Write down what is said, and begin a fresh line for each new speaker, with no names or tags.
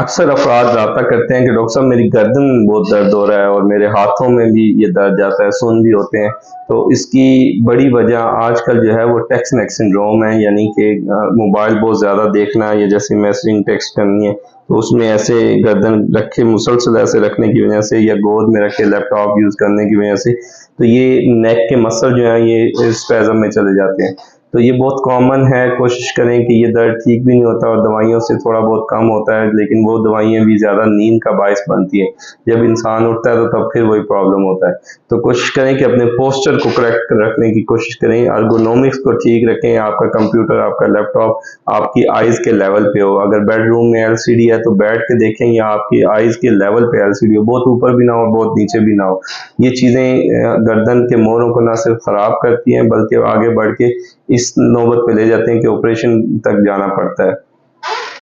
अक्सर अफराद रब्ता करते हैं कि डॉक्टर साहब मेरी गर्दन बहुत दर्द हो रहा है और मेरे हाथों में भी ये दर्द जाता है, सुन्न भी होते हैं। तो इसकी बड़ी वजह आजकल जो है वो टेक्स्ट नेक सिंड्रोम है, यानी कि मोबाइल बहुत ज़्यादा देखना या जैसे मैसेजिंग टेक्स्ट करनी है तो उसमें ऐसे गर्दन रखे मुसलसल ऐसे रखने की वजह से या गोद में रख के लैपटॉप यूज़ करने की वजह से तो ये नेक के मसल जो है ये स्पैज़म में चले जाते हैं। तो ये बहुत कॉमन है, कोशिश करें कि ये दर्द ठीक भी नहीं होता और दवाइयों से थोड़ा बहुत कम होता है, लेकिन वो दवाइयाँ भी ज़्यादा नींद का बायस बनती हैं। जब इंसान उठता है तो तब फिर वही प्रॉब्लम होता है। तो कोशिश करें कि अपने पोस्चर को करेक्ट रखने की कोशिश करें, एर्गोनॉमिक्स को ठीक रखें, आपका कंप्यूटर, आपका लैपटॉप आपकी आइज़ के लेवल पे हो। अगर बेडरूम में एलसीडी है तो बैठ के देखें या आपकी आइज़ के लेवल पे एलसीडी हो, बहुत ऊपर भी ना हो, बहुत नीचे भी ना हो। ये चीज़ें गर्दन के मोड़ों को ना सिर्फ ख़राब करती हैं बल्कि आगे बढ़ के इस नौबत पे ले जाते हैं कि ऑपरेशन तक जाना पड़ता है।